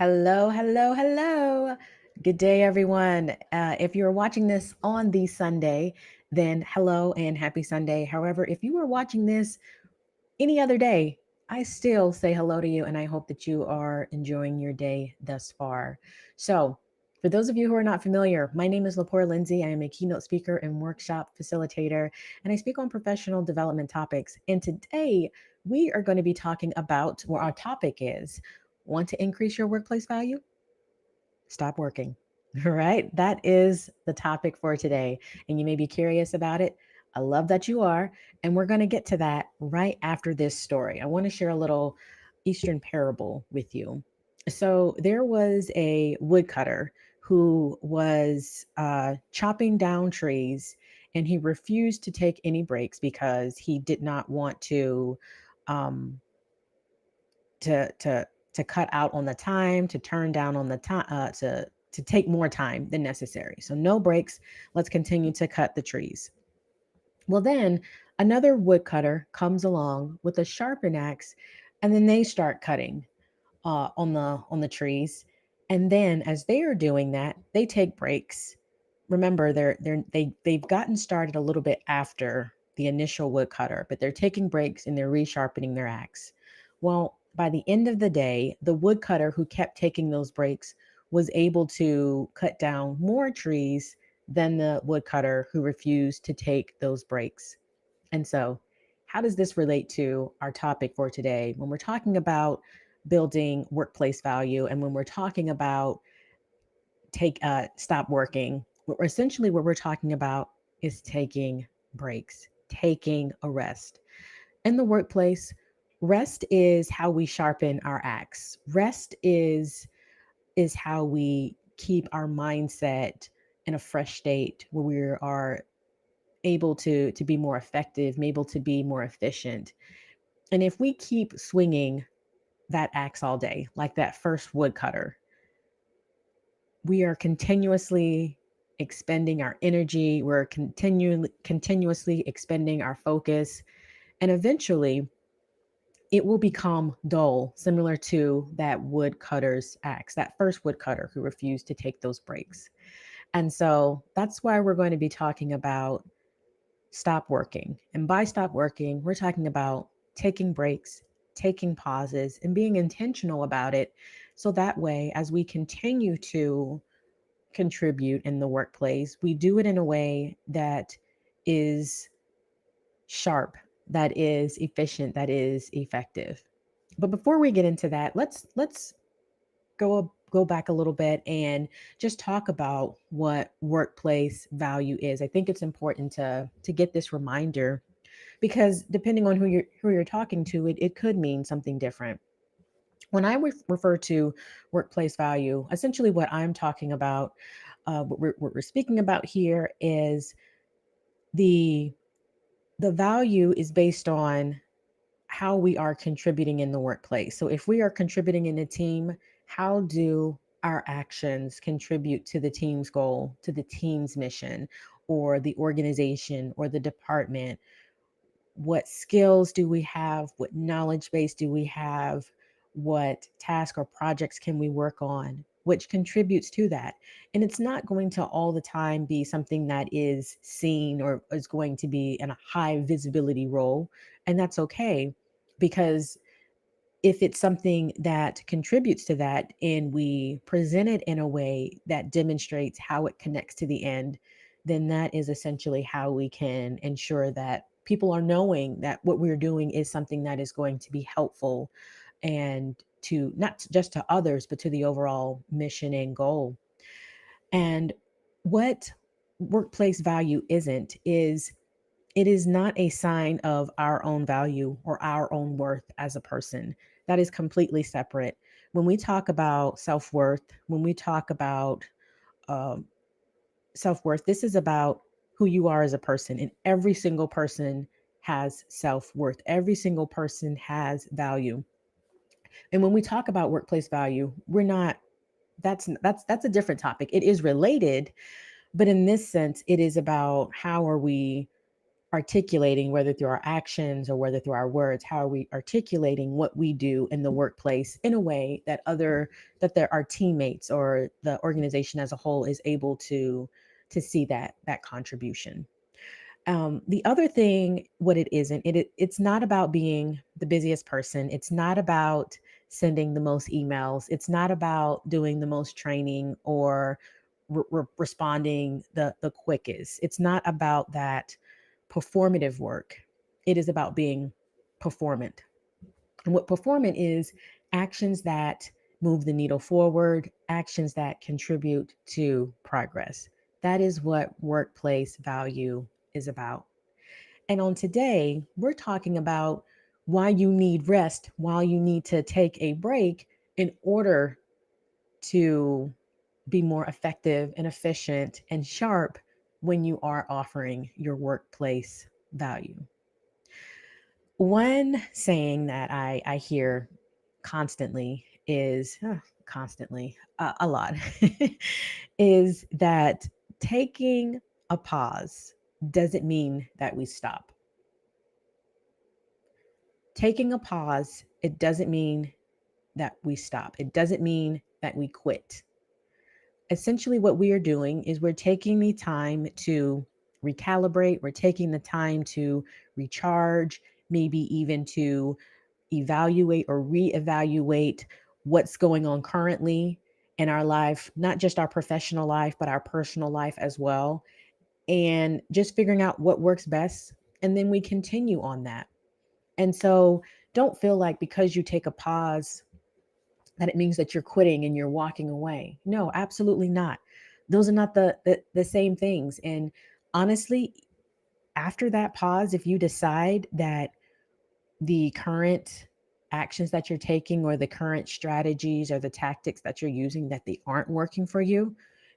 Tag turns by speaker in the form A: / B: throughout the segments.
A: Hello, hello, hello. Good day, everyone. If you're watching this on the Sunday, then hello and happy Sunday. However, if you are watching this any other day, I still say hello to you and I hope that you are enjoying your day thus far. So, for those of you who are not familiar, my name is Lepore Lindsay. I am a keynote speaker and workshop facilitator, and I speak on professional development topics. And today we are going to be talking about, or our topic is, want to increase your workplace value? Stop working. All right. That is the topic for today. And you may be curious about it. I love that you are. And we're going to get to that right after this story. I want to share a little Eastern parable with you. So there was a woodcutter who was chopping down trees, and he refused to take any breaks because he did not want um, to cut out on the time, to turn down on the time, to take more time than necessary. So no breaks. Let's continue to cut the trees. Well, then another woodcutter comes along with a sharpened axe, and then they start cutting on the trees. And then as they are doing that, they take breaks. Remember, they've gotten started a little bit after the initial woodcutter, but they're taking breaks and they're resharpening their axe. Well, by the end of the day, the woodcutter who kept taking those breaks was able to cut down more trees than the woodcutter who refused to take those breaks. And so, how does this relate to our topic for today? When we're talking about building workplace value, and when we're talking about stop working, what we're talking about is taking breaks, taking a rest. In the workplace, rest is how we sharpen our axe. Rest is how we keep our mindset in a fresh state where we are able to be more effective, able to be more efficient. And if we keep swinging that axe all day, like that first woodcutter, we are continuously expending our energy, we're continuously expending our focus, and eventually it will become dull, similar to that woodcutter's axe, that first woodcutter who refused to take those breaks. And so that's why we're going to be talking about stop working. And by stop working, we're talking about taking breaks, taking pauses, and being intentional about it. So that way, as we continue to contribute in the workplace, we do it in a way that is sharp, that is efficient, that is effective. But before we get into that, let's go back a little bit and just talk about what workplace value is. I think it's important to get this reminder because depending on who you're talking to, it could mean something different. When I refer to workplace value, essentially what I'm talking about, what we're speaking about here is the the value is based on how we are contributing in the workplace. So if we are contributing in a team, how do our actions contribute to the team's goal, to the team's mission, or the organization or the department? What skills do we have? What knowledge base do we have? What task or projects can we work on? Which contributes to that. And it's not going to all the time be something that is seen or is going to be in a high visibility role. And that's okay because if it's something that contributes to that and we present it in a way that demonstrates how it connects to the end, then that is essentially how we can ensure that people are knowing that what we're doing is something that is going to be helpful and to not just to others, but to the overall mission and goal. And what workplace value isn't is it is not a sign of our own value or our own worth as a person. That is completely separate. When we talk about self worth, when we talk about um, self worth, this is about who you are as a person. And every single person has self worth, every single person has value. And when we talk about workplace value, we're not, that's a different topic. It is related, but in this sense, it is about how are we articulating, whether through our actions or whether through our words, how are we articulating what we do in the workplace in a way that our teammates or the organization as a whole is able to see that contribution. The other thing, what it isn't, it's not about being the busiest person. It's not about sending the most emails. It's not about doing the most training or responding the quickest. It's not about that performative work. It is about being performant. And what performant is, actions that move the needle forward, actions that contribute to progress. That is what workplace value is about. And on today, we're talking about why you need rest, why you need to take a break in order to be more effective and efficient and sharp when you are offering your workplace value. One saying that I hear constantly is a lot is that taking a pause doesn't mean that we stop. Taking a pause, it doesn't mean that we stop. It doesn't mean that we quit. Essentially, what we are doing is we're taking the time to recalibrate, we're taking the time to recharge, maybe even to evaluate or reevaluate what's going on currently in our life, not just our professional life, but our personal life as well, and just figuring out what works best. And then we continue on that. And so don't feel like because you take a pause that it means that you're quitting and you're walking away. No, absolutely not. Those are not the same things. And honestly, after that pause, if you decide that the current actions that you're taking or the current strategies or the tactics that you're using that they aren't working for you,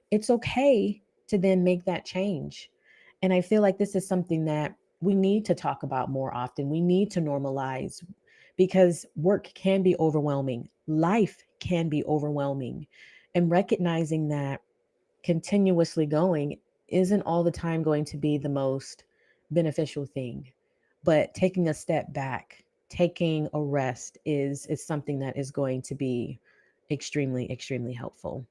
A: it's okay to then make that change. And I feel like this is something that we need to talk about more often. We need to normalize because work can be overwhelming. Life can be overwhelming. And recognizing that continuously going isn't all the time going to be the most beneficial thing. But taking a step back, taking a rest is something that is going to be extremely, extremely helpful.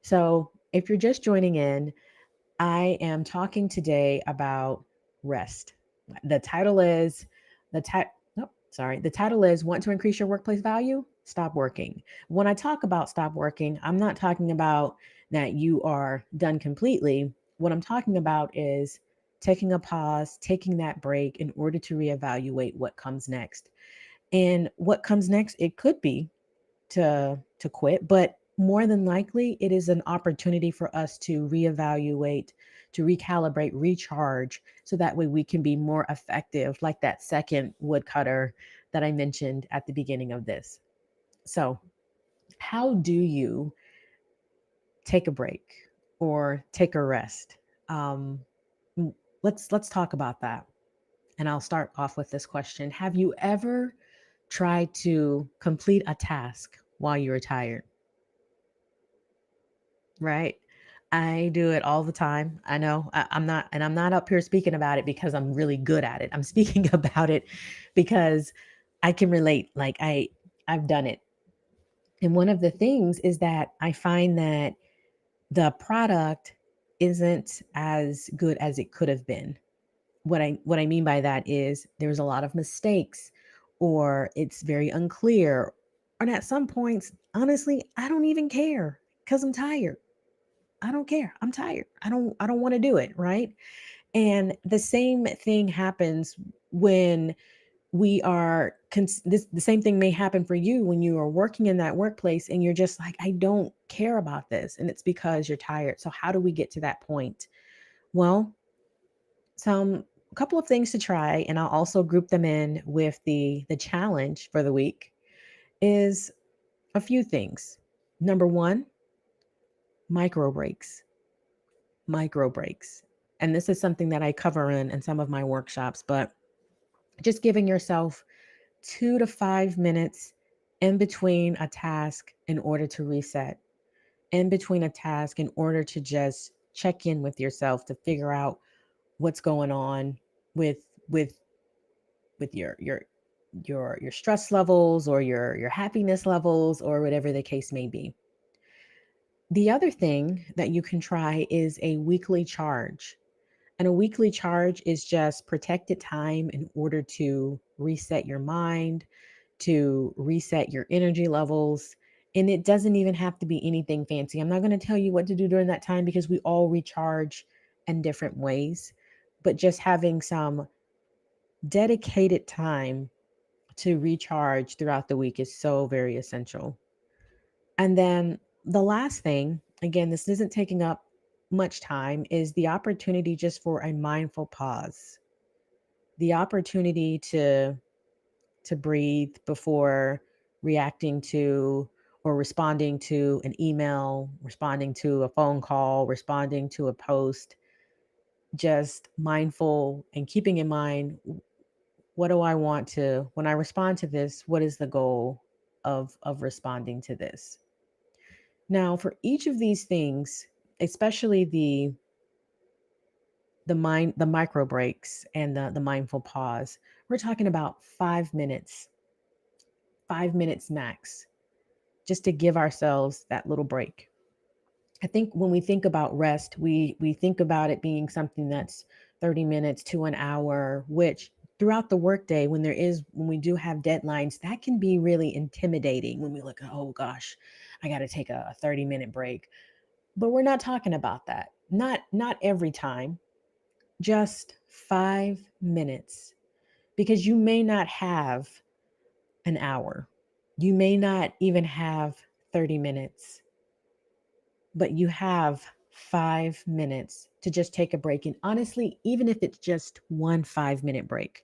A: So, if you're just joining in, I am talking today about rest. The title is the title. Nope, sorry. The title is Want to Increase Your Workplace Value? Stop working. When I talk about stop working, I'm not talking about that you are done completely. What I'm talking about is taking a pause, taking that break in order to reevaluate what comes next. And what comes next, it could be to quit, but more than likely it is an opportunity for us to reevaluate, to recalibrate, recharge, so that way we can be more effective, like that second woodcutter that I mentioned at the beginning of this. So, how do you take a break or take a rest? Um, let's talk about that. And I'll start off with this question: have you ever tried to complete a task while you were tired? Right. I do it all the time. I know I'm not up here speaking about it because I'm really good at it. I'm speaking about it because I can relate. Like I've done it. And one of the things is that I find that the product isn't as good as it could have been. What I mean by that is there's a lot of mistakes or it's very unclear. And at some points, honestly, I don't even care because I'm tired. I don't care. I'm tired. I don't want to do it, right? And the same thing happens when we are the same thing may happen for you when you are working in that workplace and you're just like, I don't care about this, and it's because you're tired. So how do we get to that point? Well, some a couple of things to try, and I'll also group them in with the challenge for the week is a few things. Number 1, micro breaks. Micro breaks. And this is something that I cover in some of my workshops, but just giving yourself 2 to 5 minutes in between a task in order to reset, in between a task in order to just check in with yourself to figure out what's going on, with with with your stress levels or your happiness levels or whatever the case may be. The other thing that you can try is a weekly charge. And a weekly charge is just protected time in order to reset your mind, to reset your energy levels. And it doesn't even have to be anything fancy. I'm not going to tell you what to do during that time because we all recharge in different ways. But just having some dedicated time to recharge throughout the week is so very essential. And then the last thing, again, this isn't taking up much time, is the opportunity just for a mindful pause. The opportunity to breathe before reacting to or responding to an email, responding to a phone call, responding to a post, just mindful and keeping in mind, what do I want to, when I respond to this, what is the goal of responding to this? Now, for each of these things, especially the micro breaks and the mindful pause, we're talking about 5 minutes, 5 minutes max, just to give ourselves that little break. I think when we think about rest, we think about it being something that's 30 minutes to an hour, which throughout the workday, when we do have deadlines, that can be really intimidating when we look at, oh gosh, I got to take a 30-minute break. But we're not talking about that. Not every time, just 5 minutes, because you may not have an hour. You may not even have 30 minutes, but you have 5 minutes to just take a break. And honestly, even if it's just one 5 minute break,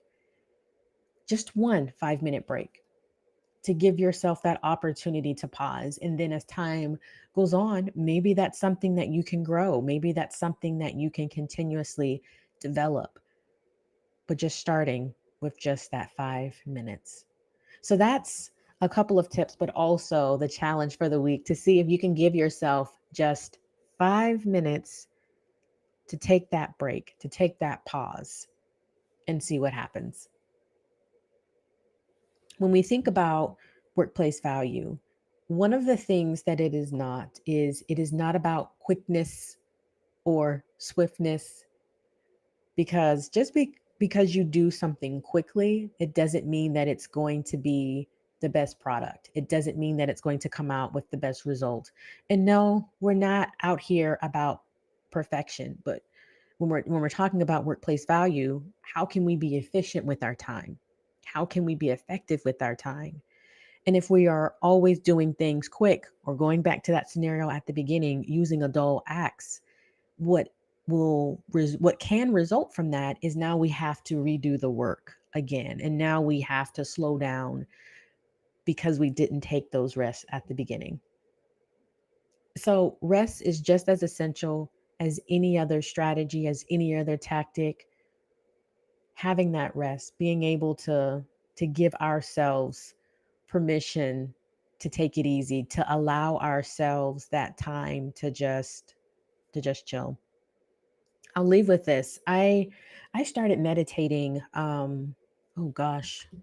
A: just one 5 minute break, to give yourself that opportunity to pause. And then as time goes on, maybe that's something that you can grow. Maybe that's something that you can continuously develop, but just starting with just that 5 minutes. So that's a couple of tips, but also the challenge for the week to see if you can give yourself just 5 minutes to take that break, to take that pause and see what happens. When we think about workplace value, one of the things that it is not about quickness or swiftness, because because you do something quickly, it doesn't mean that it's going to be the best product. It doesn't mean that it's going to come out with the best result. And no, we're not out here about perfection, but when we're talking about workplace value, how can we be efficient with our time? How can we be effective with our time? And if we are always doing things quick, or going back to that scenario at the beginning, using a dull axe, what what can result from that is now we have to redo the work again, and now we have to slow down because we didn't take those rests at the beginning. So rest is just as essential as any other strategy, as any other tactic. Having that rest, being able to give ourselves permission to take it easy, to allow ourselves that time to just chill. I'll leave with this. I started meditating oh gosh, a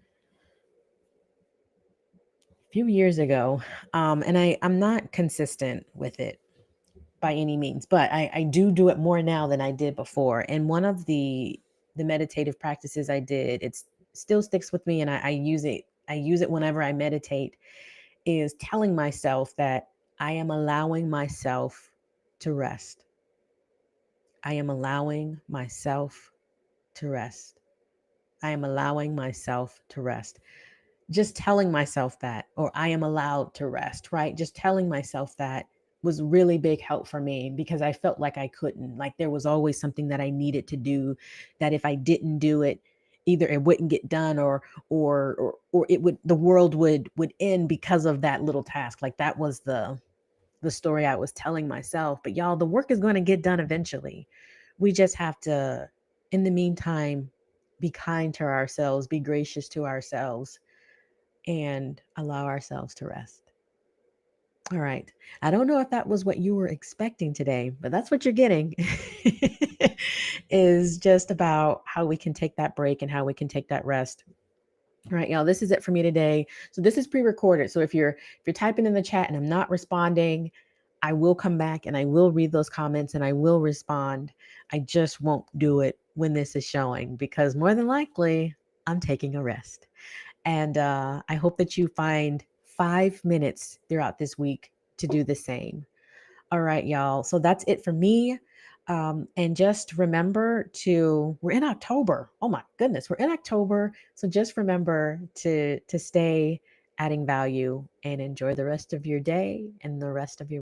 A: few years ago. And I'm not consistent with it by any means, but I do it more now than I did before. And one of the meditative practices I did, it still sticks with me, and I use it. I use it whenever I meditate. Is telling myself that I am allowing myself to rest. I am allowing myself to rest. I am allowing myself to rest. Just telling myself that, or I am allowed to rest, right? Just telling myself that was really big help for me, because I felt like I couldn't, like there was always something that I needed to do, that if I didn't do it, either it wouldn't get done, or it would, the world would end because of that little task. Like that was the story I was telling myself. But y'all, the work is going to get done eventually. We just have to, in the meantime, be kind to ourselves, be gracious to ourselves, and allow ourselves to rest. All right. I don't know if that was what you were expecting today, but that's what you're getting is just about how we can take that break and how we can take that rest. All right, y'all, this is it for me today. So this is pre-recorded. So if you're typing in the chat and I'm not responding, I will come back and I will read those comments and I will respond. I just won't do it when this is showing because more than likely I'm taking a rest. And I hope that you find 5 minutes throughout this week to do the same. All right, y'all. So that's it for me. And just remember we're in October. Oh my goodness, we're in October. So just remember to stay adding value and enjoy the rest of your day and the rest of your